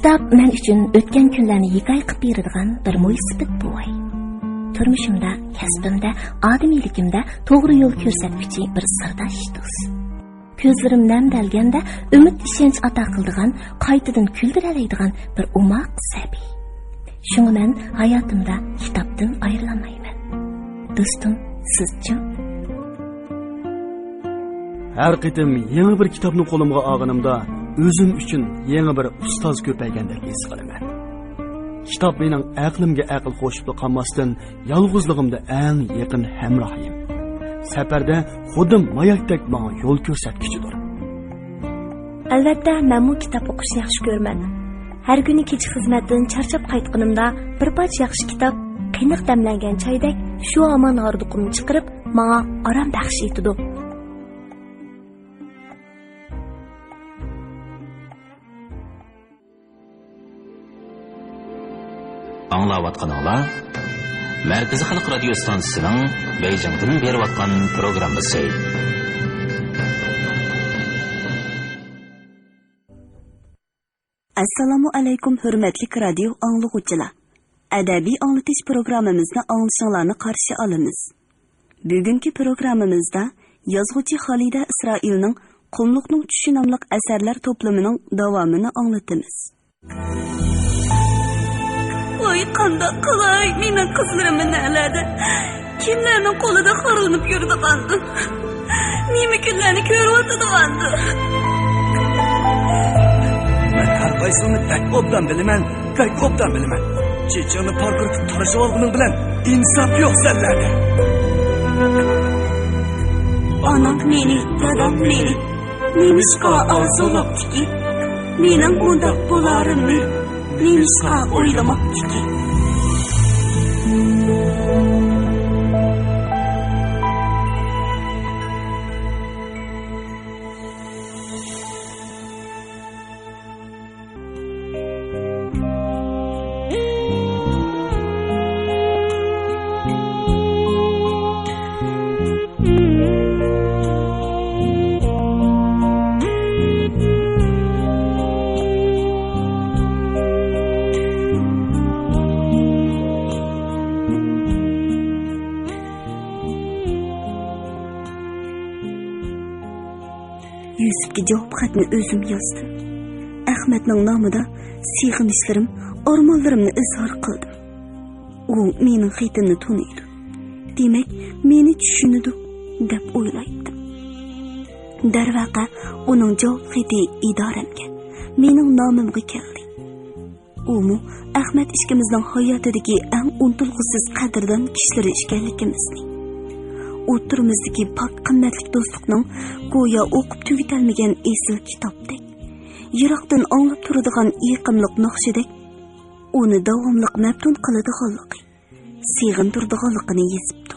Kitap men uchun o'tgan kunlarni hikoya qilib beradigan bir mo'ysifat bo'y. Turmushimda, kasbimda, odamiyligimda to'g'ri yo'l ko'rsatuvchi bir sirdosh do'st. Ko'zlarim namdalganda umid ishonch ato qiladigan, qaytadan kuldiradigan bir umoq sabiy. Shunga men hayotimda kitobdan ayrilmayman. Do'stim, sizchi? Har qitim yangi bir kitobni qo'limga olganimda o'zim uchun yangi bir ustoz ko'paygandek his qilaman. Kitob mening aqlimga aql qo'shib qolmasdan yolg'izligimda eng yaqin hamrohim. Safarda xudim mayakdek menga yo'l ko'rsatkichidir. Albatta, men bu kitob o'qishni yaxshi ko'raman. Har kuni kech xizmatdan charchab qaytganimda bir parcha yaxshi kitob, qiynoq damlangan choydek shu omon orduqimni chiqarib, menga orom baxsh etdi. Аңлаватқаныңлар Мәркәзи Халық радио станциясының Бейжіңден беріп атқан программасы. Assalomu alaykum hurmatli radio anglag'uvchilar. Adabiy anglatish programmamizni anglashinglarni qarshi olamiz. Bugungi programmamizda yozuvchi Xolida Isroilning Qumluqning tushi nomli asarlar to'plamining davomini anglatamiz. Oy qandoq qilay, mening qizlarimni naladi. Kimlarning qo'lida xo'rinib yurdi-qandu. Nima kunlarni ko'ryotdi-qandu. Men har qaysini pek obdan bilaman. Chechani parqirtib tarashib olganing bilan insof yo'q senlarda. Onam meni, dadam meni. Nemishqa orzulabdiki. Mening bundoq bo'larimni nemishqa o'ylamabdiki. Yusufga javob xatni o'zim yozdim. Ahmadning nomida sig'inishlarim, armonlarimni izhor qildim. U mening xatimni taniydi. Demak, meni tushunadi deb o'ylaydim. Darvaqa uning javob xati idoramga, mening nomimga keldi. U Ahmad ikkimizning hayotidagi eng unutulg'isiz qadrdan kishilar ekanligimizni. O'tirimizdagi pok qimmatli do'stlikning go'yo o'qib tugatilmagan esil kitobdek, yiroqdan anglab turadigan yiqimliq naqshidek, uni davomli maftun qiladiganligi, sig'intiradiganligini yezibdi.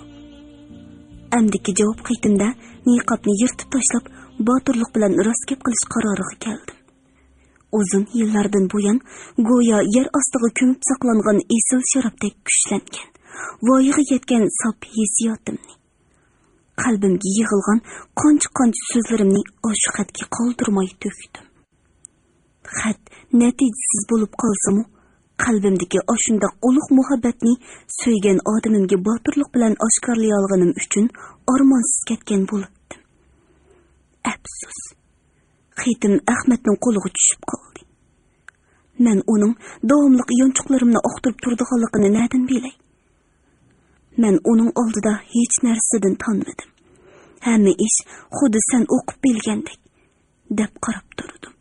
Amdiki javob qaytimda niqobni yirtib tashlab, botirlik bilan rost gap qilish qaroriga keldim. Uzun yillardan buyon go'yo yer ostiga ko'mib saqlangan esil sharobdek kuchlangan, voyaga yetgan sof hissiyotimni, qalbimga yig'ilgan qancha so'zlarimni o'sha xatga qoldirmay to'kdim. Xat natijasiz bo'lib qolsa-mu, qalbimdagi o'shunda ulug' muhabbatni so'ygan odamimga botirlik bilan oshkorlay olganim uchun armonsiz ketgan bo'libdim. Afsus, xatim Ahmadning qo'liga tushib qoldi. Men uning davomli yonchuqlarimni oqtirib turadiganligini nadan bilay? Men uning oldida hech narsadan tanmadim. Hamma ish xuddi sen o'qib bilgandek deb qarab turdim.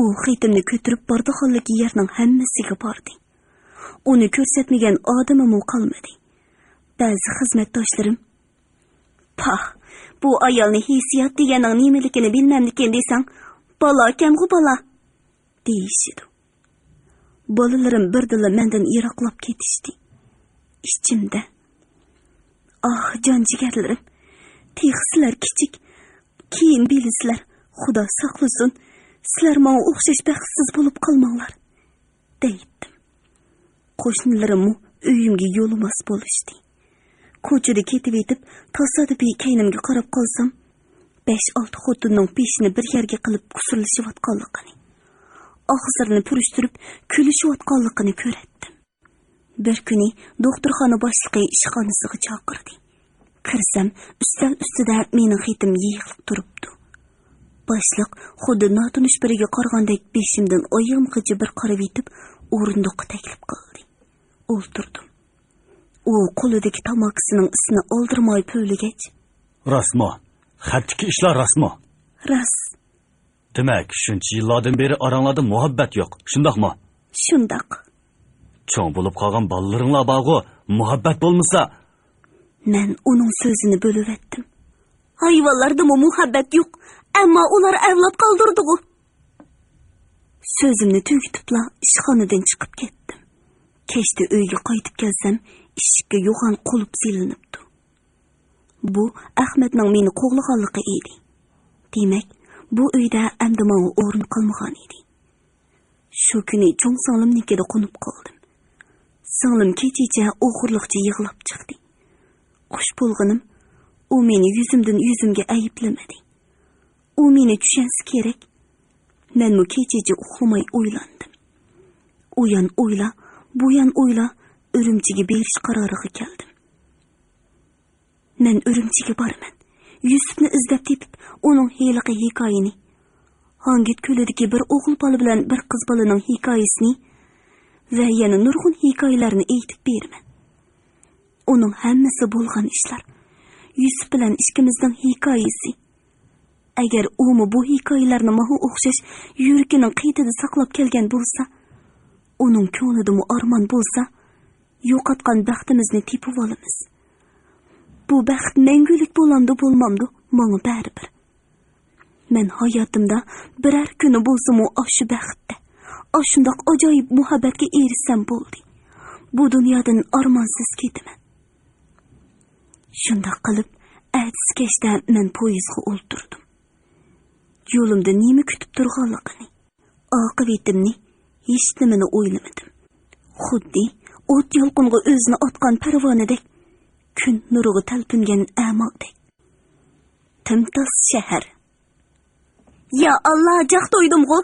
U xatimni ko'tarib bordiganligi yerning hammasiga bordi. Uni ko'rsatmagan odamim qolmadi. Ba'zi xizmatdoshlarim, "Pah, bu ayolning hissiyot deganing nimaligini bilmamdikan desang, bola ekan-ku bola" deyishdi. Bolalarim birdila mendan yiroqlab ketishdi. İçimde, ah can ciğerlerim, tehsizler kichik, keyin bilisizlar, Xudo saqlasin, sizlar menga o'xshash baxtsiz bo'lib qolmanglar, deydim. Qo'shnilarim uyimga yo'lmas bo'lishdi. Ko'chada ketib etib, tasodifiy keynimga qarab qolsam, 5-6 xotinning peshini bir yerga qilib kusurlashayotganligini, og'izlarini purishtirib kulishayotganligini ko'ratdim. Bir kuni doktorxona boshlig'i ishxonasiga chaqirdi. Kirsam, ustal ustida mening xetim yig'ilib turibdi. Boshliq xuddi notanish biriga qaragandek beshimdan oyog'imgacha bir qarab yetib, o'rindiqqa taklif qildi. O'ltirdim. U qo'lidagi tamokisining isini oldirmay po'ligach, "Rasmo, xatdagi ishlar rasmo." "Ras." Demak, shuncha yillardan beri oranglarda muhabbat yo'q, shundaqmi? "Shundaq." Cho'ng bo'lib qolgan bolalaringlar borgu, muhabbat bo'lmasa, men uning so'zini bo'lib etdim. Hayvonlarda muhabbat yo'q, ammo ular avlod qoldirdi-ku. So'zimni tugatibla ishxonadan chiqib ketdim. Kechda uyga qaytib kelsam, eshikka yo'g'on qulf silinibdi. Bu Ahmadning meni qo'g'laganligi edi. Demak, bu uyda endi menga o'rin qolmagan edi. Shu kuni cho'ng singlimnikida qo'nib qoldim. Singlim kechicha o'g'irliqcha yig'lab chiqdi. Xush bo'lganim, u meni yuzimdan yuzimga ayblamadi. U meni tushunsa kerak. Men mu kechicha uxlamay o'ylandim. U yan o'yla, bu yan o'yla, Urumchiga berish qaroriga keldim. Men Urumchiga boraman. Yusufni izlab tepib, uning heliqi hikoyani, Hangit ko'lidagi bir o'g'il bola bilan bir qiz bolaning hikoyasini va yana nurg'un hikoyalarni aytib beraman. Uning hammasi bo'lgan ishlar. Yusuf bilan ikkimizning hikoyasi. Agar u bu hikoyalarni menga o'xshash yuragining qiytida saqlab kelgan bo'lsa, uning ko'nglida armon bo'lsa, yo'qotgan baxtimizni tepib olamiz. Bu baxt mangulik bo'lamdi, bo'lmamdi, menga baribir. Men hayotimda biror kuni bo'lsa-mu shu baxtda, shundoq ajoyib muhabbatga erishsam bo'ldi. Bu dunyodan armonsiz ketaman. Shundoq qilib, ertasi kechda men poyezdga o'ltirdim. Yo'limda nima kutib turganligini, oqibatimni hech nimani o'ylamadim. Xuddi o't yolqinga o'zini otgan parvonadek, kun nuriga talpingan amoqdek. Timtos shahar. Ya Allah, jaq to'ydim-ku.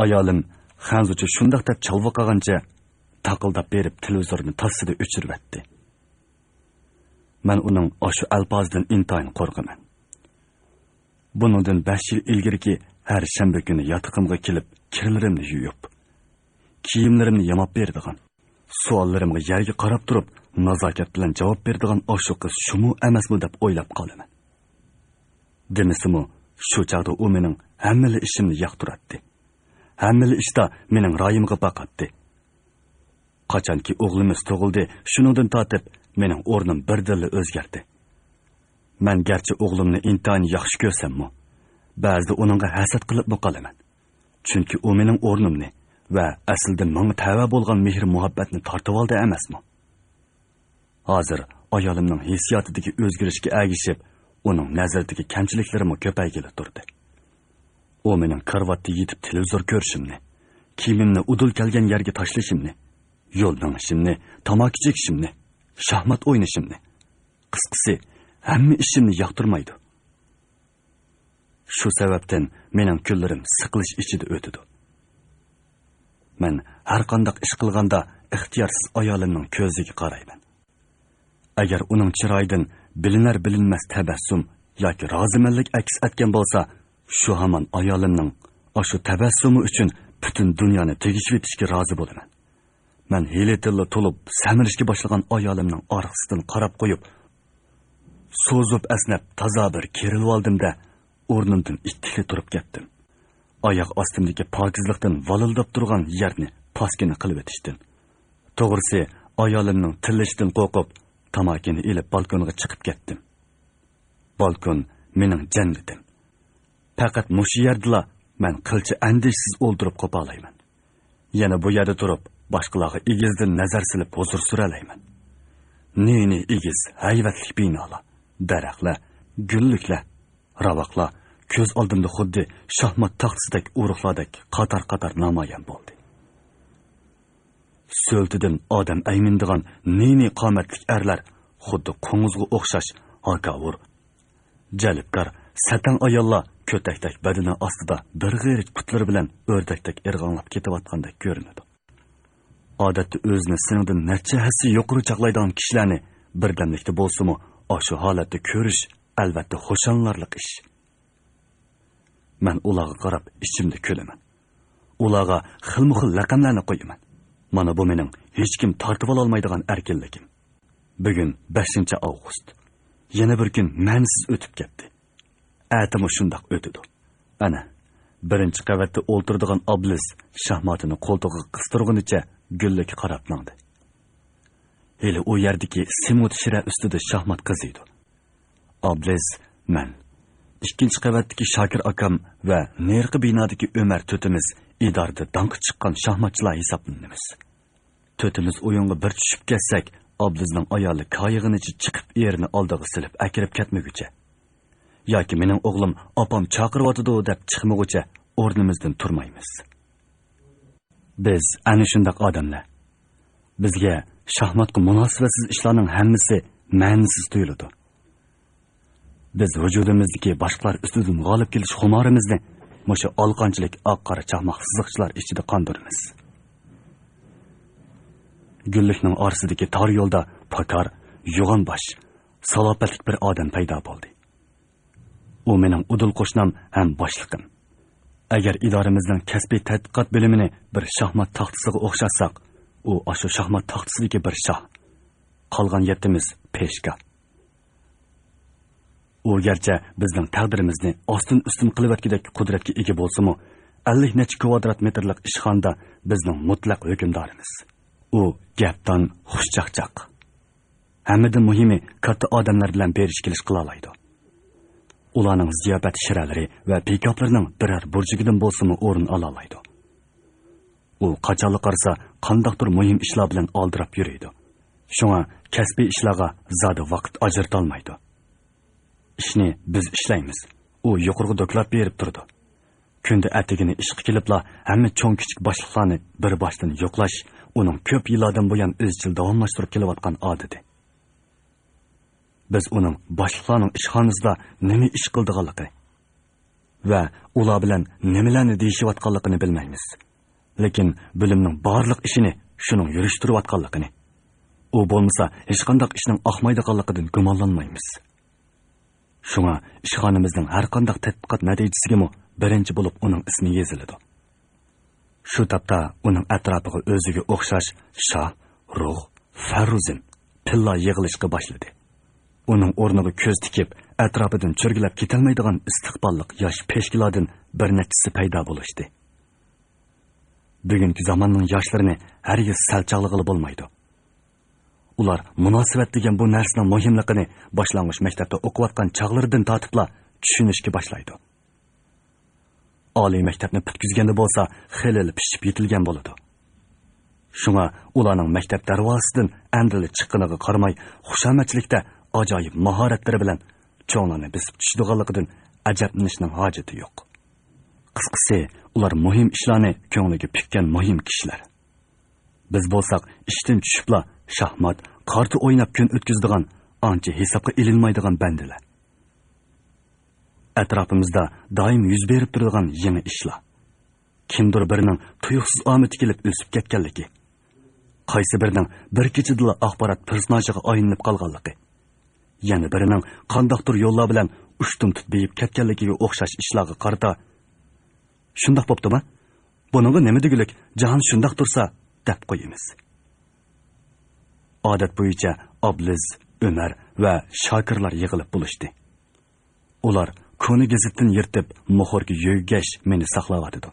Ayolim Xanzucha shundoq deb chalva qilgancha taqildab berib televizorni tassida o'chiribdi. Men uning oshu alpozdan intayin qo'rqaman. Buningdan 5 yil ilgiriki har shanba kuni yotiqimga kelib, kirlarimni yuvib, kiyimlarimni yamab berdigan, savollarimga yerga qarab turib, nazokat bilan javob berdigan oshu qiz shumi emasmi deb o'ylab qolaman. Demisimi, shu chaqda u mening hammali ishimni yoqtiradi. Hammali ishda mening ra'yimga boqadi. Qachonki o'g'limiz tug'ildi, shuningdan tortib mening o'rnim birdilla o'zgardi. Men garchi o'g'limni intayin yaxshi ko'rsam-mu, ba'zida uningga hasad qilib qolaman. Chunki u mening o'rnimni va aslida menga tava bo'lgan mehr muhabbatni tortib oldi emasmi? Hozir ayolimning hissiyotidagi o'zgarishga agishib, uning nazaridagi kamchiliklarimi ko'paygili turdi. U mening karvatda yetib televizor ko'rishimni, kiyimimni udul kelgan yerga tashlashimni, yo'l minishimni, tamaki chekishimni, shahmat o'ynashimni, qisqasi hamma ishimni yoqtirmaydi. Shu sababdan mening kunlarim siqilish ichida o'tdi. Men har qanday ish qilganda ixtiyorsiz ayolimning ko'ziga qarayman. Agar uning chiroyidan bilinar bilinmas tabassum yoki rozimanlik aks etgan bo'lsa, shu hamon ayolimning shu tabassumi uchun butun dunyoni tegishib etishga rozi bo'laman. Men hiylatilla to'lib samirishga boshlagan ayolimning orqasidan qarab qo'yib, so'zib asnab toza bir kerilib oldimda o'rnimdan ikki turib ketdim. Oyoq ostimdagi pokizlikdan valildab turgan yerni poskina qilib etishdim. To'g'risi, ayolimning tilishdan qo'rqib, tamakini ilib balkonga chiqib ketdim. Balkon mening jannatim. Faqat mushu yerda men qilchi andishsiz o'ldirib qo'polayman. Yana bu yerda turib, boshqalarga egizdan nazar silib huzur suralayman. Neni egiz, hayvatlik binolar, daraxtlar, gulliklar, ravaqlar ko'z oldimda xuddi shahmat taxtsidek urug'lardek qator-qator namoyon bo'ldi. So'ltidan odam aymindigan neni qomatlik erlar xuddi qo'ng'izga o'xshash hakavur, jalibkar, Satang ayollar kötekdek badani ostida bir g'erit qutlari bilan o'rdakdek irg'anlab ketayotgandek ko'rinadi. Odatda o'zini siningdan necha hassi yuqori chaqlaydigan kishilarni birdamlikda bo'lsa-mu, shu holatda ko'rish albatta xo'shanlarlik ish. Men ularga qarab ichimda kulaman. Ularga xilma-xil laqamlarni qo'yaman. Mana bu mening hech kim tortib ola olmaydigan erkinligim. Bugun 5-avgust. Yana bir kun ma'nisiz o'tib ketdi. Atimi shundoq o'tdi. Ana, birinchi qavatda o'ltiradigan Oblis shahmatini qo'ltig'iga qistirgunicha gullikka qarab mangdi. Hali u yerdagi simut shira ustida shahmat qiziydi. Oblis, men, ikkinchi qavatdagi Shokir akam va nerqi binodagi Umar to'timiz idorada danqi chiqqan shahmatchilar hisoblanamiz. To'timiz o'yinga bir tushib ketsak, Oblisning ayoli qayig'inicha chiqib erini oldiga silib akirib ketmaguncha yoki mening o'g'lim opam chaqiryotdi deb chiqmaguncha o'rnimizdan turmaymiz. Biz ana shunday odamlar. Bizga shahmatga munosibatsiz ishlarning hammasi ma'nisiz tuyuladi. Biz vujudimizdagi boshqalar ustidan g'olib kelish xumorimizni mushu olqonchilik oq-qora chaqmoq siziqchilar ichida qondiramiz. Gullikning orasidagi tor yo'lda pakar, yo'g'on bosh, salobatlik bir odam paydo bo'ldi. U mening udul qo'shnam ham boshliqim. Agar idoramizning kasbiy tadqiqot bo'limini bir shahmat taxtasiga o'xshatsak, u o'sha shahmat taxtasidagi bir shoh. Qolgan yetimiz peshka. U garchi bizning taqdirimizni ostin-ustin qilib o'tgandek qudratga ega bo'lsa-mu, 50 necha kvadrat metrlik ishxonada bizning mutlaq hukmdorimiz. U gapdan xushchaqchaq. Hammadan muhimi katta odamlar bilan berish kelish qila oladi. Ularning ziyofat shiralari va pikaplarining biror burjigidan bo'lsa-mu o'rin ola oladi. U qachonli qarsa qandaqdir muhim ishlar bilan oldirab yuradi. Shunga kasbiy ishlarga zodi vaqt ajrata olmaydi. Ishni biz ishlaymiz. U yuqorga doklab berib turdi. Kunda atigini ishga kelibla hamma cho'ng kichik boshliqlarni bir boshdan yo'qlash uning ko'p yillardan buyon izchil davomlashtirib kelayotgan odati. Biz uning boshliqlarning ishxonasida nima ish qildiganligi va ular bilan nimalarni deyishayotganligini bilmaymiz. Lekin bilimning barliq ishini shuning yurishtirayotganligini, u bo'lmasa hech qanday ishning oqmaydiganligidan gumonlanmaymiz. Shunga ishxonamizning har qanday tadqiqot natijasiga birinchi bo'lib uning ismi yoziladi. Shu tapda uning atrofiga o'ziga o'xshash Shoh, Ruh, Farruzim, Pilla yig'ilishga boshladi. Uning o'rniga ko'z tikib, atrofidan cho'rgilab ketolmaydigan istiqbolliq yosh peshkilardan bir nechasi paydo bo'lishdi. Bugungi zamonning yoshlarini hargiz salchoqlig'i bo'lmaydi. Ular munosabat degan bu narsaning muhimligini boshlang'ich maktabda o'qiyotgan chog'laridan tortibla tushunishga boshlaydi. Oliy maktabni bitkizganda bo'lsa, xilil pishib yetilgan bo'ladi. Shunga ularning maktab darvozasidan andili chiqqaniga qaramay, xushomatchilikda ajoyib mahoratlari bilan cho'nglarni bisib tushadiganligidan ajablanishning hojati yo'q. Qisqasi, ular muhim ishlarni ko'ngliga pikkan muhim kishilar. Biz bo'lsak, ishdan tushibla shahmat, qarta o'ynab kun o'tkazadigan, ancha hisobga ilinmaydigan bandalar. Atrofimizda doim yuz berib turadigan yangi ishlar. Kimdir birining tuyuqsiz omadi kelib o'sib ketganligi, qaysi birining bir kechada axborot personajiga aylanib qolganligi, yana birining qandaqdir yo'llar bilan ushtum tutib ketganligiga o'xshash ishlarga qarata shundoq bo'ptimi? Buningga nima degilik, jahon shundoq tursa deb qo'yamiz. Odat bo'yicha Oblis, Umar va Shokirlar yig'ilib bo'lishdi. Ular koni gazetdan yirtib, muhorga yo'ygash meni saqlayotdi.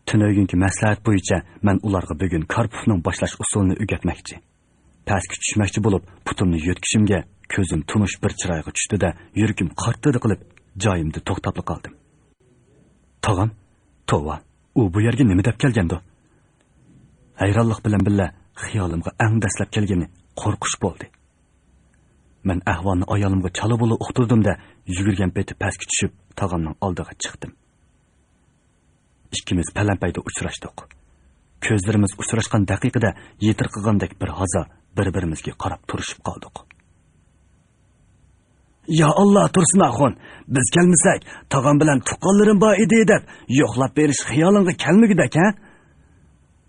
Tunaygungi maslahat bo'yicha men ularga bugun Karpovning boshlash usulini o'rgatmoqchi. Pastga tushmoqchi bo'lib, putimni yo'tkishimga ko'zim tunish bir chiroyga tushdi-da, yuragim qartdi qilib, joyimda to'xtab qoldim. Tog'am, tova, u bu yerga nima deb kelgandi? Hayronlik bilan billa xiyolimga eng dastlab kelgani qo'rqish bo'ldi. Men ahvolni ayolimga chalib bo'lib uqtirdim-da, yugurgan peti pastga tushib, tog'amning oldiga chiqdim. Ikkimiz palampayda uchrashdik. Ko'zlarimiz uchrashgan daqiqada yetirqigandek bir haza bir-birimizga qarab turishib qoldik. Ya Allah Tursunaxon, biz kelmasak, tag'am bilan tuqqanlarim bor edi deb yo'qlab berish xiyolingga kelmagida ekan.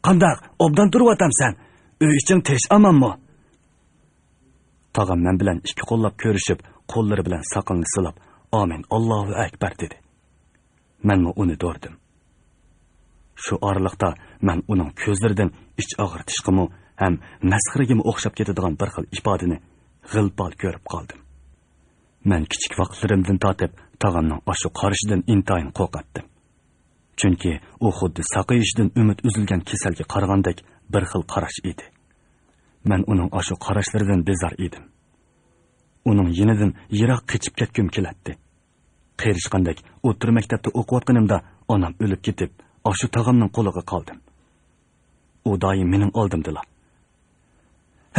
Qandaq, obdan turib-atamsan? Uy iching tinch amanmi? Tag'am men bilan ikki qo'llab ko'rishib, qo'llari bilan saqinni silab, "Amin, Allohu akbar" dedi. Menmi uni do'rdim. Shu oraliqda men uning ko'zlaridan ich og'ritishqimi ham nasxirigimi o'xshab ketadigan bir xil ifodani g'ilpal ko'rib qoldim. Men kichik vaqtlarimdan tortib tag'amning oshu qarishidan intayin qo'rqatdim. Chunki u xuddi saqayishdan umid uzilgan kasalga qaragandek bir xil qarash edi. Men uning oshu qarashlaridan bezor edim. Uning yenidan yiroq qechib ketgim keladi. Qerishqandek o'tir maktabda o'qiyotganimda onam o'lib ketib, oshu tag'amning qo'liga qoldim. U doim mening oldimdilar.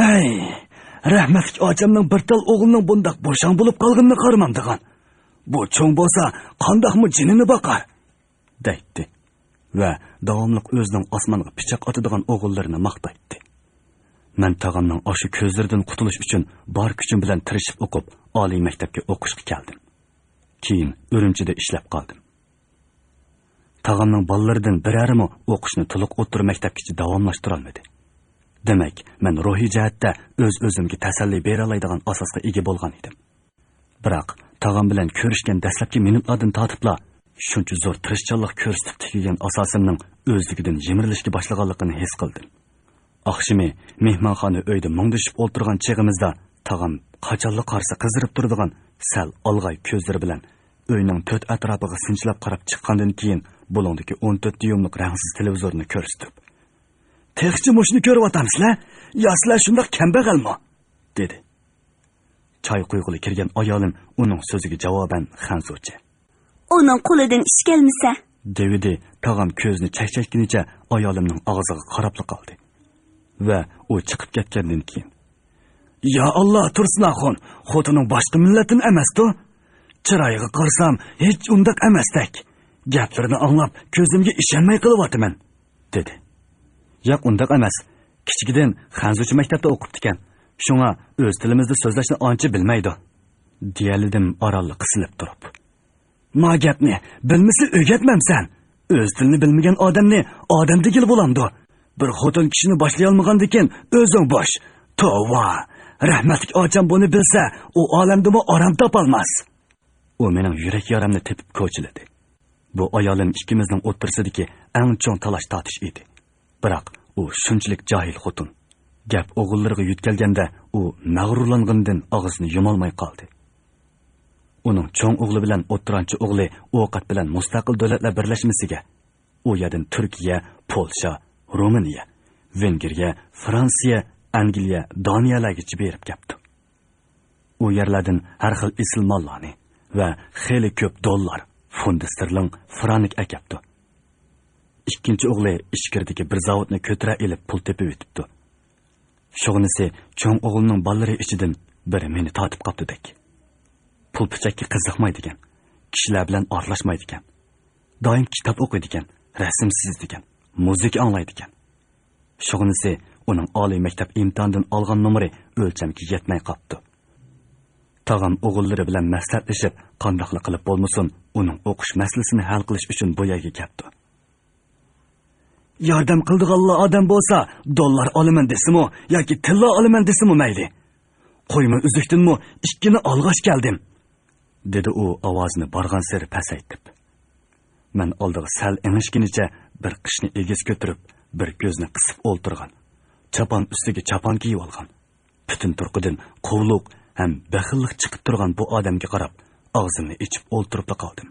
"Hey, rahmatli ochamning bir tal o'g'lining bundaq bo'shang bo'lib qolganini qaramamdigan. Bu cho'ng bo'lsa, qandoqmi jinini boqar?" deydi va davomli o'zining osmonga pichoq otadigan o'g'illarini maqtaydi. Men tag'amning oshu ko'zlaridan qutulish uchun bor kuchim bilan tirishib o'qib, oliy maktabga o'qishga keldim. Keyin Urumchida ishlab qoldim. Tag'amning bolalaridan birarimi o'qishni to'liq o'tir maktabgacha davomlashtira olmadi. Demak, men ruhiy jihatda o'z-o'zimga tasalli bera oladigan asosga ega bo'lgan edim. Biroq tag'am bilan ko'rishgan dastlabki minutlardan tortibla shuncha zo'r tirishchanlik ko'rsatib tikilgan asosimning o'zligidan yemirilishga boshlaganligini his qildim. Oqshimi mehmonxona uyda mungdishib o'tirgan chig'imizda tag'am qachonli qarsa qizirib turadigan sal olg'ay ko'zlari bilan uyning to'rt atrofiga sinchilab qarab chiqqandan keyin bulungdagi 14 dyumlik rangsiz televizorni ko'rsatib, "Texchi mushni ko'ryapsizlar? Yo sizlar shundoq kambag'almi?" dedi. Choy quyig'ili kirgan ayolim uning so'ziga javoban xanzurcha. Uning qo'lidan ish kelmasa, Devidi tag'am ko'zni chakchakgunicha ayolimning og'ziga qarab qoldi. Va u chiqib ketgandan keyin, "Ya Allah Tursunaxon, xotining boshqa millatdan emas-ku. Chiroyiga qarsam hech undaq emasdak. Gaplarini anglab ko'zimga ishonmay qilyapman" dedi. "Yo'q, undaq emas. Kichigidan xanzuchi maktabda o'qibdi ekan. Shunga o'z tilimizda so'zlashni ancha bilmaydi" deyalidim oralli qisilib turib. "Ma gapni bilmasa o'rgatmamsan. O'z tilini bilmagan odamni odam degil bo'lamdi. Bir xotin kishini boshlay olmagandikin o'zing bosh. Tova, rahmatli ocham buni bilsa, u olamdimi oram topolmas." U mening yurak yaramni tepib ko'chiladi. Bu ayolim ikkimizning o'ttirsidagi eng cho'ng talash tortish edi. Biroq u shunchalik johil xotin. Gap o'g'illariga yetkelganda u mag'rurlangandan og'zini yumolmay qoldi. Uning cho'ng o'g'li bilan o'ttiranchi o'g'li ovqat bilan mustaqil davlatlar birlashmasiga, u yerdan Turkiya, Polsha, Ruminiya, Vengriya, Fransiya, Angliya, Daniyalarga berib ketdi. U yerlardan har xil isl mollarni va xeyli ko'p dollar, funt sterling, franik akapdi. Ikkinchi o'g'li ichkirdagi bir zavodni ko'tira elib pul tepib o'tibdi. Shug'inisi cho'ng o'g'lining bolalari ichidan biri meni tortib qopdidek. Pul pichakka qiziqmaydigan, kishilar bilan aralashmaydigan, doim kitob o'qiydigan, rasm chizadigan, muzika anglaydigan. Shug'inisi uning oliy maktab imtihonidan olgan nomeri o'lchamga yetmay qopdi. Tag'am o'g'illari bilan maslahatlashib, qandoqlik qilib bo'lmasin, uning o'qish masalasini hal qilish uchun bu yerga keldi. "Yordam qildiganlar odam bo'lsa, dollar olaman desimi yoki tilla olaman desimi mayli. Qo'yma uzukdinmi, ikkini olg'ash keldim" dedi u ovozini borgan sari pasaytib. Men oldiga sal engishgunicha bir qishni egiz ko'tirib, bir ko'zni qisib o'ltirgan, chapon ustiga chapon kiyib olgan, butun turqidan quvluq ham baxillik chiqib turgan bu odamga qarab, og'zimni ichib o'ltirib qoldim.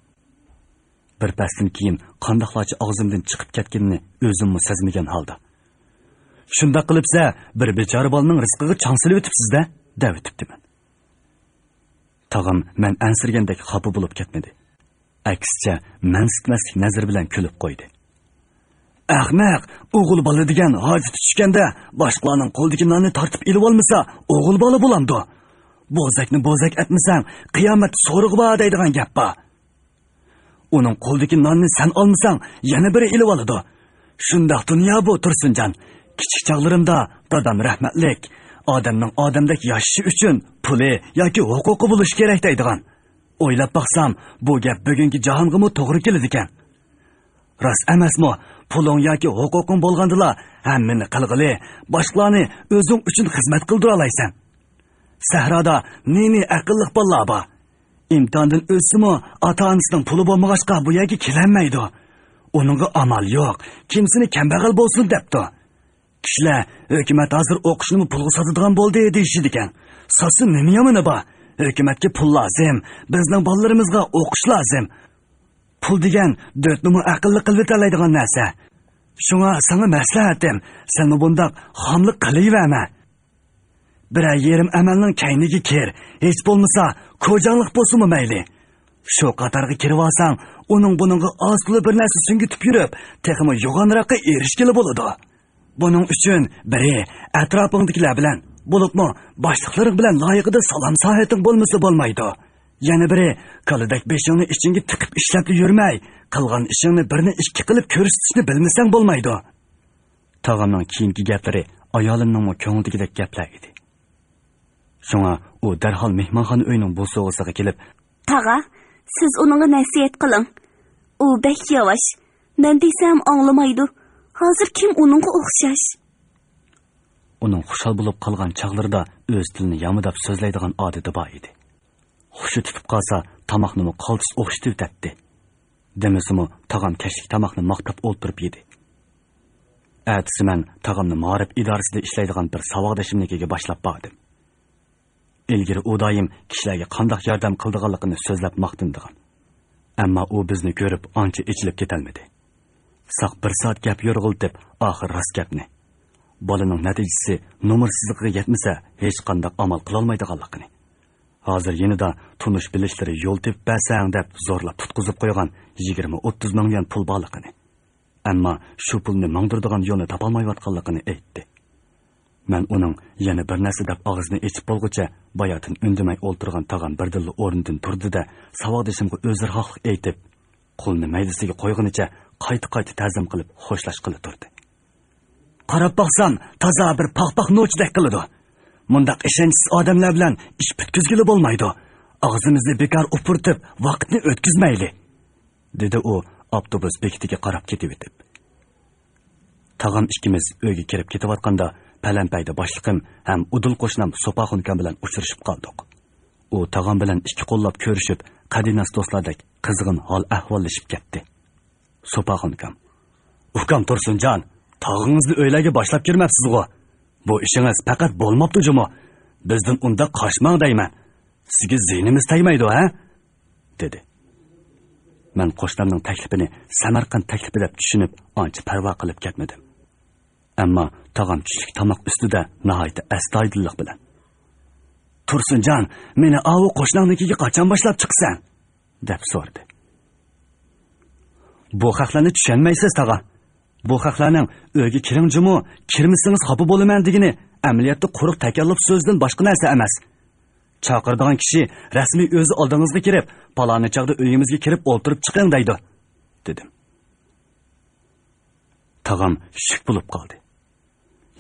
Bir pasdan keyin qandoqlarcha og'zimdan chiqib ketganini o'zimmi sezmagan holda, "Shunda qilibsa, bir bechora bolaning rizqiga chang silib o'tibsiz-da" deb o'tibdiman. Tag'am men ansirgandek xafa bo'lib ketmadi. Aksicha mansitmaslik nazar bilan kulib qo'ydi. "Ahmaq, o'g'il bola degan hojat tushganda boshqalarning qo'lidagi nonni tortib ilib olmasa, o'g'il bola bo'lamdi. Bo'zakni bo'zak etmasang, qiyomat so'rig'i bor deydigan gap bor. Uning qo'lidagi nonni sen olmasang, yana biri ilib oladi. Shundoq dunyo bu Tursunjon. Kichik chog'larimda dadam rahmatlik odamning odamdek yashashi uchun puli yoki huquqi bo'lishi kerak deydigan. O'ylab baqsam, bu gap bugungi jahonga to'g'ri keladi ekan. Rost emasmi? Puling yoki huquqing bo'lgandila, hammani qilg'ili, boshqalarni o'zing uchun xizmat qildira olaysan. Sahroda neni aqlliq bolalar bor. İmtihandan o'tsimi, ota-onasining puli bo'lmag'achqa bu yerga kelolmaydi. Uningga amal yo'q, kimsini kambag'al bo'lsin debdi. Kishilar hukumat hozir o'qishni pulga sotadigan bo'ldi deyishdi ekan. Sotsin nima yomoni bor? Hukumatga pul lozim, bizning bolalarimizga o'qish lozim. Pul degan dötnimi aqlli qilib o'toladigan narsa. Shunga sana maslahatim, sen bundoq xomlik qilaverma. Birer yerim amalning kayniga kir, hech bo'lmasa ko'janlik bo'lsinmi mayli. Shu qatorga kirib olsang, uning buningga oz-puli bir narsa singitib yurib, texmi yo'g'onroqqa erishgili bo'ladi. Buning uchun biri atrofingdagilar bilan, bo'libmi boshliqlaring bilan loyiqida salom sohating bo'lmasa bo'lmaydi. Yana biri qalidak beshingni ichingga tiqib ishlab yurmay, qilgan ishingni birni ikki qilib ko'rsatishni bilmasang bo'lmaydi. Tog'amning keyingi gaplari ayolimning ko'ngildagidek gaplar edi. Shunga u darhol mehmonxona uyining bu so'g'isiga kelib, "Tag'a, siz uningga nasihat qiling. U bek yavash. Men desam anglamaydi. Hozir kim uningga o'xshash?" Uning xushal bo'lib qolgan chaqlarida o'z tilini yamidab so'zlaydigan odati bor edi. Xushi tutib qolsa, tomoqni qoltis o'xshitib tatdi. Demasimi, tag'am kashlik tomoqni maqtab o'ltirib yedi. Ertasi men tag'amni ma'rif idorasida ishlaydigan bir savodashimnikiga boshlab bordim. Ilgari u doim kishilarga qanday yordam qildiganligini so'zlab maqtindigan. Ammo u bizni ko'rib ancha ichilib ketolmadi. Saq bir soat gap yo'rg'iltib, oxir rost gapni. Bolaning natijasi nomersizligiga yetmasa, hech qanday amal qila olmaydiganligini. Hozir yenida tunish bilishlari yo'l tepib bersang deb zo'rlab tutqizib qo'ygan 20-30 million pul borligini. Ammo shu pulni mangdirdigan yo'lni topolmayotganligini aytdi. Men uning yana bir narsa deb og'zini ochib bo'lguncha bayotin indamay o'ltirgan tag'am birdilla o'rnidan turdi-da, savodishimga o'zirhoqlik aytib, qo'lni maydasiga qo'ygunicha qayta ta'zim qilib xo'shlash qilib turdi. Qarab baqsam, toza bir paqpaq no'chdek qiladi. Mundaq ishonchsiz odamlar bilan ish bitkizgili bo'lmaydi. Og'zimizni bekor o'pirtib, vaqtni o'tkazmayli, dedi u avtobus bekitiga qarab ketib o'tib. Tag'am ikkimiz uyga kirib ketayotganda Palampayda boshliqim ham udul qo'shnam Sopaxunkam bilan uchrashib qoldik. U tag'am bilan ikki qo'llab ko'rishib, qadinas do'stlardek qizg'in hol ahvollashib ketdi. Sopaxunkam: "Ukam Tursunjon, tog'ingizni o'ylarga boshlab kirmabsiz-ku. Bu ishingiz faqat bo'lmabdi-jumi. Bizdan unda qochmang deyman. Sizga ziynimiz tegmaydi, ha?" dedi. Men qo'shnamning taklifini Samarqand taklifi deb tushunib, ancha parvo qilib ketmadim. Ammo tag'am tushlik tomoq ustida nihoyat astoydillik bilan: "Tursunjon, meni avu qo'shnamnikiga qachon boshlab chiqsan?" deb so'radi. "Bu haqlarni tushunmaysiz, tag'a. Bu haqlarning uyga kiring-jumu, kirmisingiz xafa bo'laman degini amaliyotda quruq takalluf so'zdan boshqa narsa emas. Chaqirdigan kishi rasmiy o'zi oldingizga kirib, paloni chaqda uyimizga kirib o'ltirib chiqing deydi," dedim. Tag'am shuk bo'lib qoldi.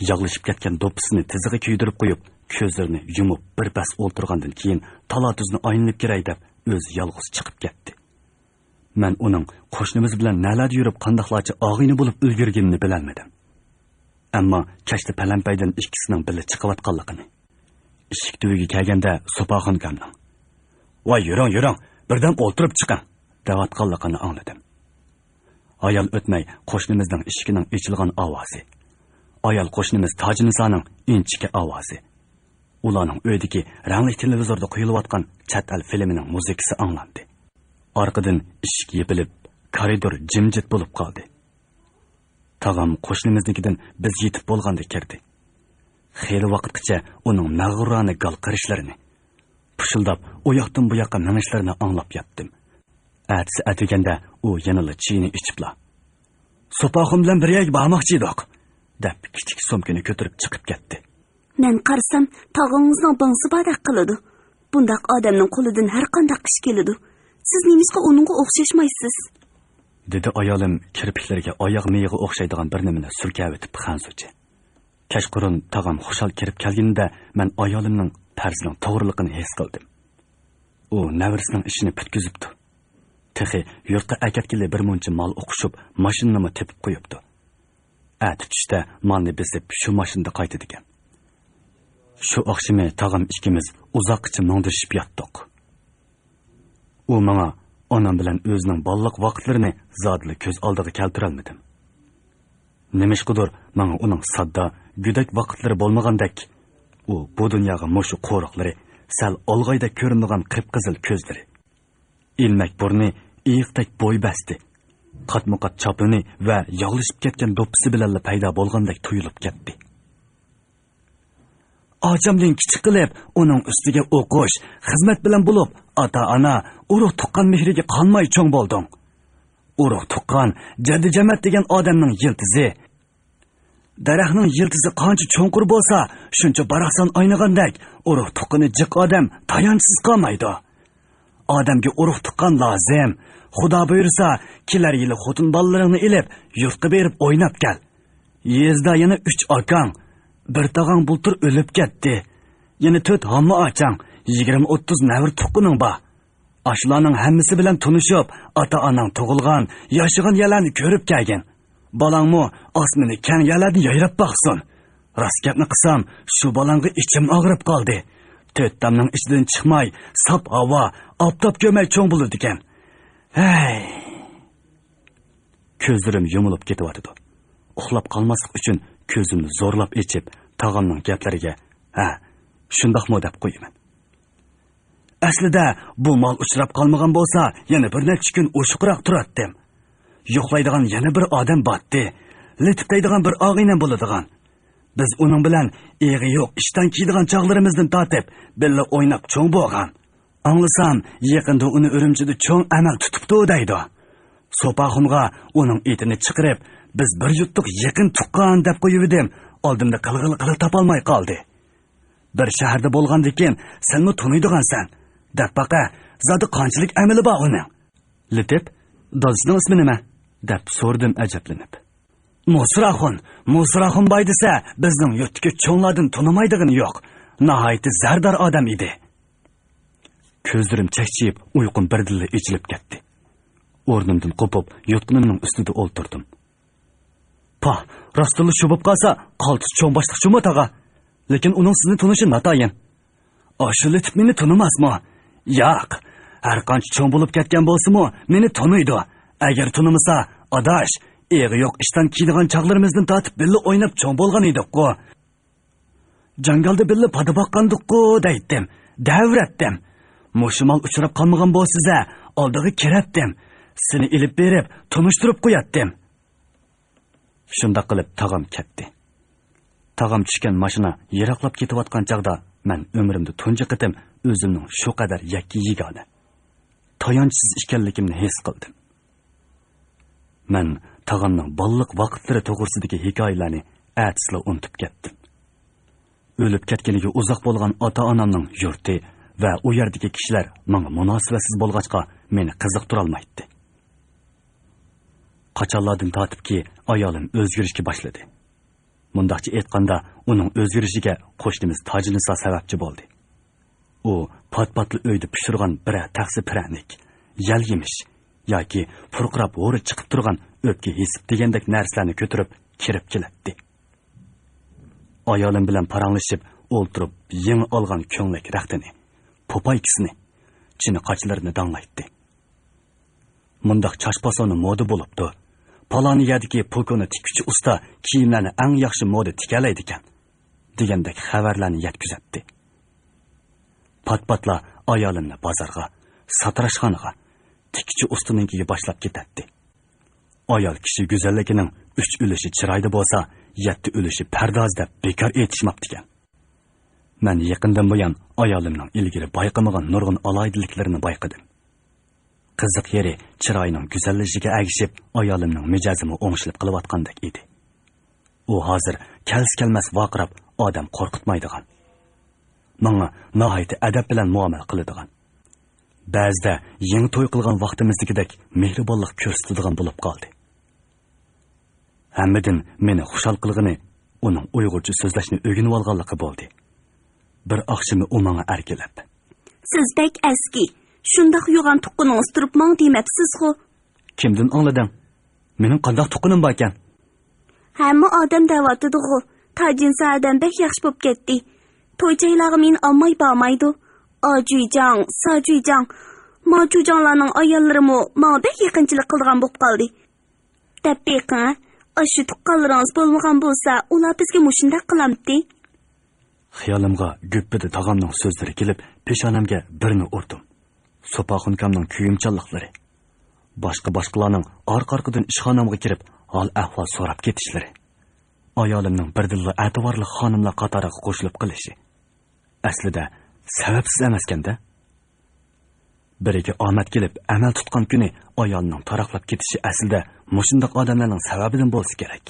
Yog'lashib ketgan do'ppisini tiziga kuydirib qo'yib, ko'zlarini yumib birpas o'ltirgandan keyin talatuzni aylanib kiray deb o'zi yolg'iz chiqib ketdi. Men uning qo'shnimiz bilan nalada yurib qandoqlarcha og'ini bo'lib ulgurganini bilolmadim. Ammo kashta Palampaydan ikkisining birga chiqayotganligini, eshik tubiga kelganda Sopaxunkamning "Voy yuring, birdan o'ltirib chiqing" deyotganligini angladim. Ayol o'tmay qo'shnimizning eshigining ochilgan ovozi, ayol qo'shnimiz Tojinisoning inchiki ovozi, ularning uydagi rangli televizorda qo'yilayotgan chet el filmining muzikasi anglandi. Orqadan eshik yopilib, koridor jimjit bo'lib qoldi. Tag'am qo'shnimiznikidan biz yetib bo'lganda kirdi. Xeyli vaqtgacha uning mag'rurona gal qirishlarini, pushildab u yoqdan bu yoqqa menishlarini anglab yotdim. Ertasi atiganda u yanala chiyni ichibla "Sopaxun bilan bir yerga bormoqchi edik" deb kichik so'mkani ko'tarib chiqib ketdi. Men qarsam, tog'ingizning bangsi badaq qiladi. Bundaq odamning qo'lidan har qanday ish keladi. Siz nimizga uningga o'xshashmaysiz, dedi ayolim kirpiklariga oyoq meyiga o'xshaydigan bir nimani surkab o'tib xanzuchi. Kechqurun tag'am xushal kirib kelganda men ayolimning farzining to'g'riligini his qildim. U navrisining ishini bitkizibdi. Texi yurtqa akatkili bir muncha mol o'qishib, mashinani tepib qo'yibdi. Tutishda malni besib shu mashinada qaytadi ekan. Shu oqshimi tag'am ikkimiz uzoqcha mongdirishib yotdik. U menga onam bilan o'zining balliq vaqtlarini zodli ko'z oldiga keltira olmadim. Nemishqidir menga uning sodda, go'dak vaqtlari bo'lmagandek, u bu dunyoga mushu qo'riqlari, sal olg'ayda ko'rinmagan qip-qizil ko'zlari, ilmak burni, iyiqdek bo'y basti, qatmuqat chopini va yog'lishib ketgan do'ppisi bilan paydo bo'lgandek tuyulib ketdi. Ochamdan kichik qilib, uning ustiga o'qish, xizmat bilan bo'lib, ota-ona, urug' tuqqan mehriga qolmay cho'ng bo'lding. Urug' tuqqan, jaddi jamat degan odamning yiltizi. Daraxtning yiltizi qancha cho'nqur bo'lsa, shuncha baraqsan o'ynagandek, urug' tuqqani jiq odam tayanchsiz qolmaydi. Odamga urug' tuqqan lozim. Xudo buyursa, kelar yili xotin bolalaringni ilib, yurtga berib o'ynab kel. Yezda yana 3 akang, bir tog'ang bultur o'lib ketdi. Yana 4 hamma ochang, 20-30 navr tuqqaning bor. Ashlarning hammasi bilan tunishib, ota-onang tug'ilgan, yashagan yerlarni ko'rib kelgan. Balangmi osmini kang yerlarni yayrab boqsin. Rost gapni qilsam, shu balangga ichim og'rib qoldi. To'ttamning ichidan chiqmay, sap havo, optob ko'may cho'ng bo'ldi ekan. Hey! Ko'zlarim yumilib ketyapti. Uxlab qolmaslik uchun ko'zimni zo'rlab ichib, tog'amning gaplariga, shundoqmi deb qo'yaman. Aslida bu mol uchrab qolmagan bo'lsa, yana bir necha kun o'shiqroq turardim. Yo'qlaydigan yana bir odam botdi. Litiplaydigan bir og'inam bo'ladigan. Biz uning bilan eg'i yo'q, ishdan kiydigan chog'larimizdan tortib, billa o'ynab cho'ng bo'lgan. Anglasam, yaqinda uni Urumchida cho'ng amal tutibdi deydi. Sopaxunga uning etini chiqirib, biz bir yuttuq yaqin tuqqan deb qo'yibdim. Oldimda qilg'il topolmay qoldi. Bir shaharda bo'lgandikin, senmi tuniydigansan? Deb baqa, zodi qanchalik amali bor uning? Litip, dozisining ismi nima? Deb so'rdim ajablanib. Musraxun boy desa, bizning yurtdagi cho'nglardan tunimaydigani yo'q. Nihoyatda zardor odam edi. Ko'zlarim chaqchiyib, uyqum birdilla ichilib ketdi. O'rnimdan qo'pib, yotqinimning ustida o'ltirdim. Rostli shu bo'lib qolsa, qaltis cho'ng boshliqchimi tag'a? Lekin uning sizni tunishi natayin. Ashu Litip meni tunimasmi? Yo'q. Har qancha cho'ng bo'lib ketgan bo'lsa-mu, meni tuniydi. Agar tunimasa, adash, eg'i yo'q ishdan kiydigan chog'larimizdan tortib billa o'ynab cho'ng bo'lgan edik-ku. Jangalda billa pada boqqandik-ku deydim. Davratdim. Mushimal uchrab qolmagan bo'lsa, oldiga kiratdim. Seni ilib berib, tunishtirib qo'yatdim. Shunda qilib tog'am ketdi. Tog'am tushgan mashina yiroqlab ketayotgan chaqda men umrimda tunji qitim o'zimning shu qadar yakki yigona, tayanchsiz ekanligimni his qildim. Men tog'amning balliq vaqtlari to'g'risidagi hikoyalarni atisla unutib ketdim. O'lib ketganiga uzoq bo'lgan ota-onamning yurti va u yerdagi kishilar menga munosibatsiz bo'lg'achqa meni qiziqtira olmaydi. Qachonlardan tortibki ayolim o'zgarishga boshladi. Mundaqcha aytganda, uning o'zgarishiga qo'shnimiz Tojinisa sababchi bo'ldi. U pat-patli uyda pishirgan bir taqsi piranik, yal yemish yoki purqirab o'ri chiqib turgan o'pka hesib degandek narsalarni ko'tarib kirib keladi. Ayolim bilan paranglashib o'ltirib, yangi olgan ko'nglik raxtini, popaykisini, chini qochlarini danglaydi. Mundaq chashpasoni moda bo'libdi. Poloniyadagi pokoni tikuvchi usta kiyimlarni eng yaxshi moda tikalaydi ekan, degandek xabarlarni yetkazadi. Pat-patla ayolimni bozorga, satrashxonaga, tikuvchi ustanikiga boshlab ketadi. Ayol kishi go'zalligining 3 ulushi chiroyda bo'lsa, 7 ulushi pardoz deb bekor aytishmabdi ekan. Men yaqindan buyon ayolimning ilgari bayqamagan nurg'un aloyidliklarini bayqadim. Qiziq yeri chiroyining go'zalligiga agishib, ayolimning mijozini o'ngshilib qilayotgandek edi. U hozir kelmas vaqirab odam qo'rqitmaydigan. Menga nihoyat adab bilan muomala qiladigan. Ba'zida yangi to'y qilgan vaqtimizdagidek mehribonlik ko'rsatadigan bo'lib qoldi. Hammadan meni xushal qilgani uning Uyg'urcha so'zlashni o'rganib olganligi bo'ldi. Bir oqshimi u menga erkelab. Sizdek eski, shundoq yo'g'an tuqqaningiz turibman demabsiz-ku. Kimdan anglading? Mening qanday tuqqanim bor ekan? Hamma odam da'vatidi-ku. Tajinsa adam bek yaxshi bo'lib ketdi. To'ychaylarga men olmay bormaydi. Ajuyjang, sajuyjang, majujanglarning ayollarimi menga bek yaqinchilik qilgan bo'lib qoldi. Deb beqin, shu tuqqanlaringiz bo'lmagan bo'lsa, ular bizga mushundaq qilamdi. Xiyolimga guppida tog'amning so'zlari kelib, peshonamga birini urdim. Sopaxunkamning kuyimchanliklari, boshqalarning orqa-orqadan ishxonamga kirib, hol-ahvol so'rab ketishlari. Ayolimning birdilla e'tiborli xonimlar qatoriga qo'shilib qilishi. Aslida sababsiz emaskanda. Biriga omad kelib, amal tutgan kuni ayolning taraqlab ketishi aslida mushundaq odamlarning sababidan bo'lsa kerak.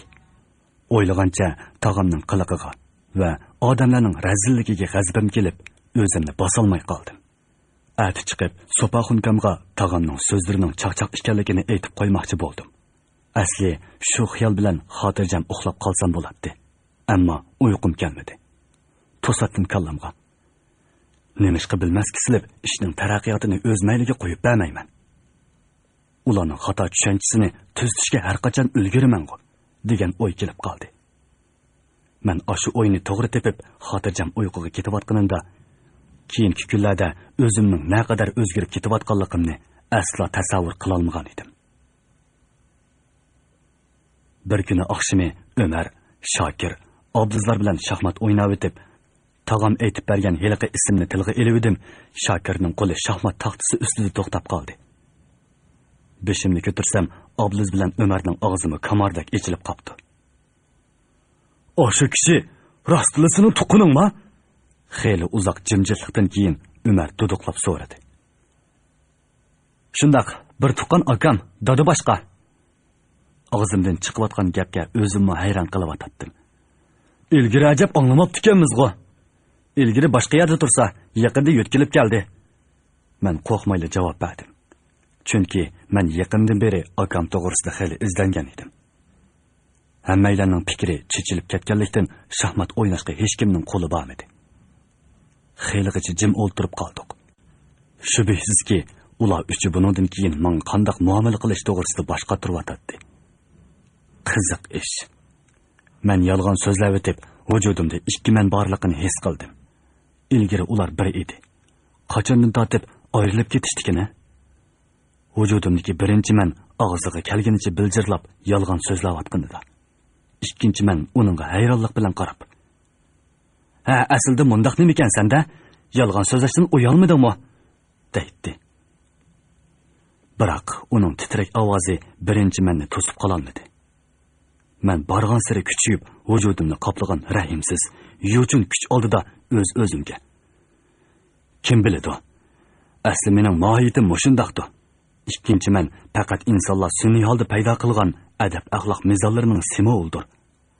O'ylagancha tog'amning qiliqiga va odamlarning razilligiga g'azabim kelib, o'zimni bosolmay qoldim. Ati chiqib, Sopaxunkamga tog'amning so'zlarining chaqchaq ekanligini aytib qo'ymoqchi bo'ldim. Asli shu xiyol bilan xotirjam uxlab qolsam bo'ladi. Ammo uyqum kelmadi. To'satdim kallamga. Nemishqa bilmas kisilib, ishning taraqqiyotini o'z mayliga qo'yib bermayman. Ularning xato tushanchisini tuzishga har qachon ulguriman-ku, degan o'y kelib qoldi. Men shu o'yni to'g'ri tepib, xotirjam uyquga ketayotganimda, keyingi kunlarda o'zimning naqadar o'zgarib ketayotganligimni aslo tasavvur qila olmagan edim. Bir kuni oqshimi Ömer, Shokir, Obdizlar bilan shaxmat o'ynab o'tib, tog'am aytib bergan heliqi ismni tilga elib Shokirning qo'li shaxmat taxtasi ustida to'xtab qoldi. Beshimni ko'tirsam, Obdiz bilan Ömerning og'zimi kamardek echilib qopti. "O'sha kishi rostlasini tuqquningmi?" Xeyli uzoq jimjitlikdan keyin Ömer duduqlab so'radi. "Shundaq, bir tuqqan akam, dodi boshqa." Og'zimdan chiqayotgan gapga o'zimni hayron qilib o'tdim. "Ilgari ajab anglamabdi ekanmiz-ku. Ilgari boshqa yerda tursa, yaqinda yo'tkilib keldi." Men qo'rqmayli javob berdim. Chunki men yaqindan beri akam to'g'risida xeyli izlangan edim. Hammalarning fikri chechilib ketganlikdan shaxmat o'ynashga hech kimning qo'li bormadi. Xeyligacha jim o'ltirib qoldik. Shubhasizki, ular uchi bundan keyin men qanday muomala qilish to'g'risida boshqa turib qiziq ish. Men yolg'on so'zlab o'tib, vujudimda ikki men borligini his qildim. Ilgari ular bir edi. Qachondan tortib ayrilib ketishdi-ki-ne? Vujudimdagi birinchi men og'ziga kelganicha biljirlab yolg'on so'zlayotganida. Ikkinchi men uningga hayronlik bilan qarab, "Ha, aslida mundaq nima ekan senda? Yolg'on so'zlashdan uyalmadingmi?" deydi. Biroq uning titrak ovozi birinchi menni to'sib qololmadi. Men borgan sari kuchayib, vujudimni qoplagan rahimsiz, yo'chun kuch oldida o'z-o'zimga. Kim biladi? Asli mening mohiyatim mushundaqdir. Ikkinchi men faqat insonlar sun'iy holda paydo qilgan adab axloq mezonlarining simvolidir,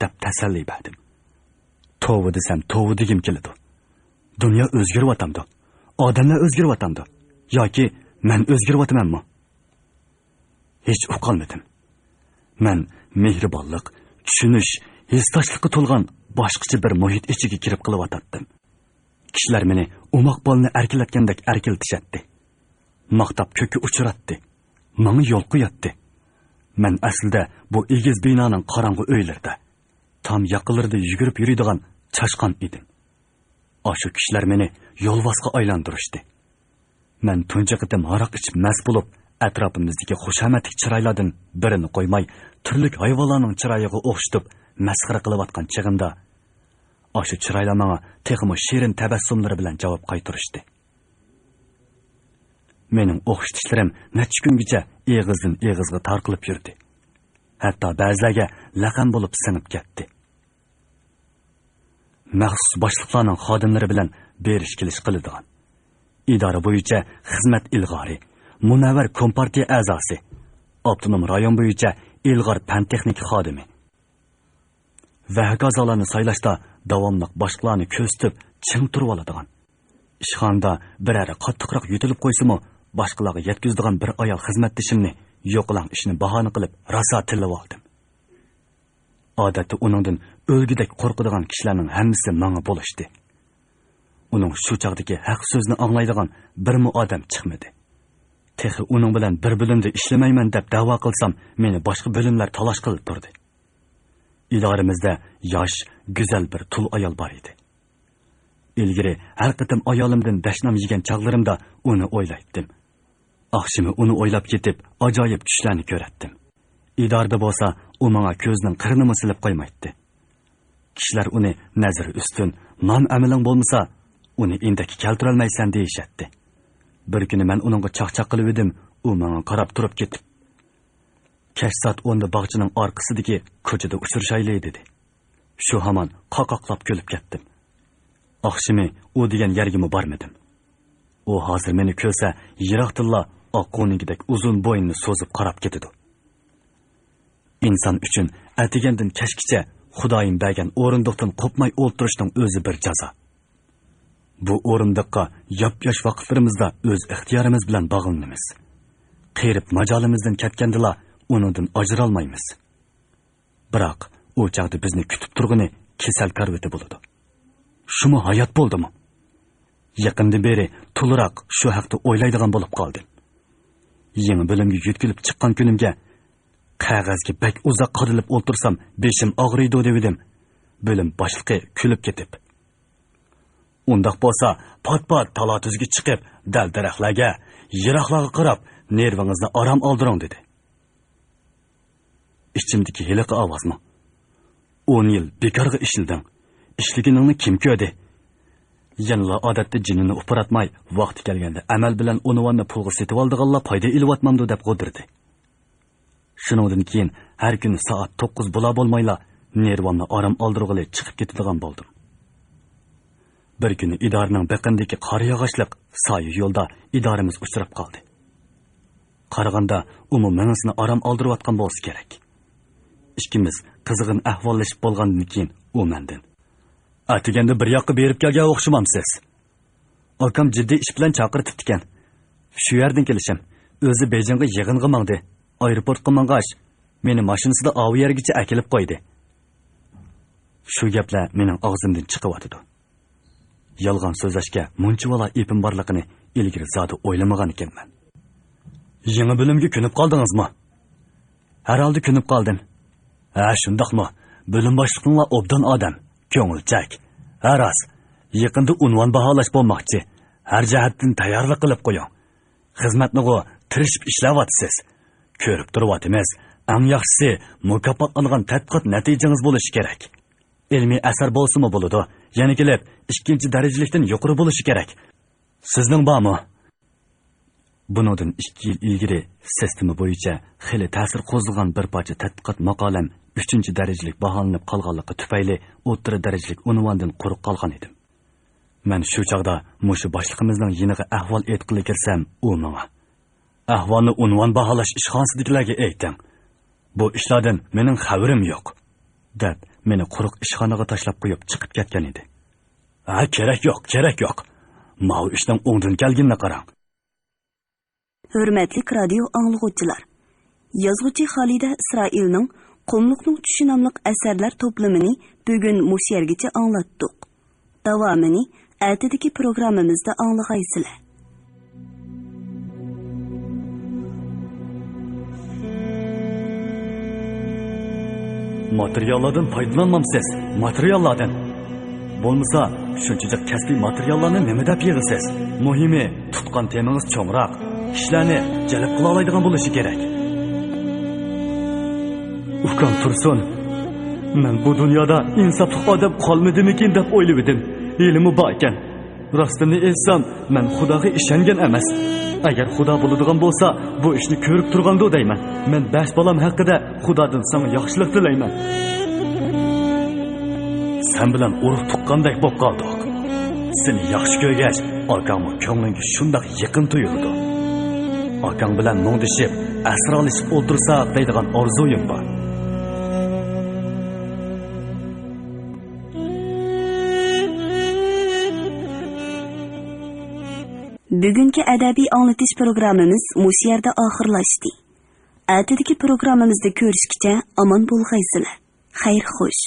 deb tasalli berdim. To'g'ri desam, to'g'ri degim keladi. Dunyo o'zgaryapti. Odamlar o'zgaryapti. Yoki men o'zgaryapmanmi? Hech uqolmadim. Men mehribonlik, tushunish, hissdoshlikka to'lgan boshqacha bir muhit ichiga kirib qilyotdim. Kishilar meni umoq bolni erkilatgandek erkiltishatdi. Maqtab ko'kka uchiratdi. Menga yo'l qo'yatdi. Men aslida bu egiz binoning qorong'u uylarida, tam yaqinlarida yugurib yuradigan chashqon edim. O'sha kishilar meni yo'lbosga aylantirishdi. Men tunji qitim aroq ichib mast bo'lib, atrofimizdagi xushamatli chiroylardan birini qo'ymay, turli hayvonlarning chiroyiga o'xshatib masxara qilayotgan chig'imda o'sha chiroylar menga texmo shirin tabassumlari bilan javob qaytarishdi. Mening o'xshatishlarim necha kungacha eg'izdan eg'izga tarqalib yurdi. Hatto ba'zilarga laqam bo'lib sinib ketdi. Maxsus boshliqlarning xodimlari bilan berish kelish qiladigan. Idora bo'yicha xizmat ilg'ori, munavvar kompartiya a'zosi, avtonom rayon bo'yicha ilg'or fan texnik xodimi va hokazolarni saylashda davomli boshliqlarni ko'zitib ching turib oladigan. Ishxonada birari qattiqroq yutilib qo'ysimi, boshqalarga yetkazadigan bir ayol xizmatdishimni yo'qlang ishni bahona qilib rosa tilib oldim. Odatda uningdan o'lgidek qo'rqadigan kishilarning hammasi menga bo'lishdi. Uning shu chaqdagi haq so'zni anglaydigan birmi odam chiqmadi. Texi uning bilan bir bo'limda ishlamayman deb da'vo qilsam, meni boshqa bo'limlar talash qilib turdi. Idoramizda yosh, go'zal bir tul ayol bor edi. Ilgari har qatim ayolimdan dashnam yegan chaqlarimda uni o'ylaydim. Oqshimi uni o'ylab ketib, ajoyib tushlarni ko'ratdim. Idorada bo'lsa, u menga ko'zning qirnini silib qo'ymaydi. Kishilar uni nazar ustun, non amaling bo'lmasa, uni indaki keltira olmaysan deyishadi. Bir kuni men uningga chaqchaq qilib edim, u menga qarab turib ketib. Kech soat 10da bog'chining orqasidagi ko'chada uchrashayli dedi. Shu hamon qoqoqlab kulib ketdim. Oqshimi u degan yerga bormadim. U hozir meni ko'rsa, yiroqdilla oqqoningidek uzun bo'yinni so'zib qarab ketadi. Inson uchun atigandan kechgacha Xudoyim bergan o'rindiqdan qopmay o'ltirishning o'zi bir jazo. Bu o'rindiqqa yop-yosh vaqtlarimizda o'z ixtiyorimiz bilan bog'lanamiz. Qirib majolimizdan ketgandila uningdan ajra olmaymiz. Biroq u chaqda bizni kutib turgani kasal karvati bo'ladi. Shumi hayot bo'ldimi? Yaqindan beri to'liroq shu haqda o'ylaydigan bo'lib qoldim. Yangi bilimga yetkilib chiqqan kunimga qog'ozga bak uzoq qadilib o'ltirsam, beshim og'riydi dedim. Bilim boshliqi kulib ketib. Undaq bo'lsa, pat-pat talatuzga chiqib, dal-daraxtlarga, yiroqlarga qarab, nervingizni orom oldiring dedi. Ichimdagi hiliqi ovozmi? 10 yil bekorga ishilding. Ishliginingni kim ko'rdi? Yanla odatda jinini upuratmay, vaqti kelganda amal bilan unvonni pulga setib oldiganlar foyda ilyotmamdi deb qo'dirdi. Shuningdan keyin har kuni soat 9 bo'la bo'lmayla nervonni orom oldirg'ili chiqib ketadigan bo'ldim. Bir kuni idoraning biqindagi qor yog'ochliq soyi yo'lda idoramiz uchrab qoldi. Qaraganda umuminsini orom oldirayotgan bo'lsa kerak. Ikkimiz qizg'in ahvollashib bo'lgandan keyin u mendan: "Atiganda bir yoqqa berib kelgan o'xshamamsiz. Akam jiddiy ish bilan chaqirtib ekan. Shu yerdan kelishim. O'zi Bejingga yig'inga mangdi. Aeroportga mang'ash, meni mashinasida ovi yergacha akilib qo'ydi." Shu gaplar mening og'zimdan chiqib o'tdi. Yolg'on so'zlashga munchivala ipim borligini ilgari zodi o'ylamagan ekanman. "Yangi bilimga ko'nib qoldingizmi?" "Herhalde ko'nib qoldim." "Ha, shundaqmi? Bo'lim boshliqinglar obdan odam, ko'ngilchak. Haras, yaqinda unvon baholash bo'lmoqchi. Har jihatdan tayyorlik qilib qo'ying. Xizmatni tirishib ishlayapsiz. Ko'rib turibmiz. Eng yaxshisi mukofotlangan tadqiqot natijangiz bo'lishi kerak. Ilmiy asar bo'lsa-mu bo'ladi, yana kelib ikkinchi darajalikdan yuqori bo'lishi kerak. Sizning bormi?" Buningdan 2 yil ilgari sistema bo'yicha xili ta'sir qo'zg'agan bir parcha tadqiqot maqolam 3-chi darajalik baholanib qolganligi tufayli o'rta darajalik unvondan quruq qolgan edim. Men shu chaqda mushu boshlig'imizning yeniga ahvol aytqili kirsam, u menga: "Ahvolni unvon baholash ishxonasidagilarga ayting. Bu ishlardan mening xabarim yo'q" deb meni quruq ishxonaga tashlab qo'yib chiqib ketgan edi. "Ha, kerak yo'q. Mau ishdan o'ngdan kelganini qarang." Hürmetli radio anlıqçılar. Yazğıcı Halide İsrail'nin Qumluqning tushunamliq asarlar to'plamini bugun mush yergacha anglatdik. Davomini ertadagi programmamizda anglag'aysizlar. Materiallardan foydalanmamsiz. Materiallardan. Bo'lmasa, shunchalik kasbiy materiallarni nima deb yig'isiz? Muhimi, tutgan temangiz cho'ngroq, ishlarni jalb qila oladigan bo'lishi kerak. Ukam Tursun, men bu dunyoda insofli odam qolmadimikin deb o'yladim. Ilmi bor ekan. Rostini aytsam, men Xudoga ishongan emas. Agar Xudo bo'ladigan bo'lsa, bu ishni ko'rib turganda deyman. Men 5 bolam haqida Xudodan senga yaxshilik tilayman. Sen bilan urug' tuqqandek bo'lib qoldik. Seni yaxshi ko'rgach, akamning ko'nglinga shunday yaqin tuyuldi. Akam bilan mungdishib, asrolishib o'tirsak deydigan orzuyim bor. Bugungi adabiy anglatish programmamiz mush yerda oxirlashdi. Ertadagi programmamizda ko'rishguncha omon bo'lg'aysizlar. Xayr xo'sh.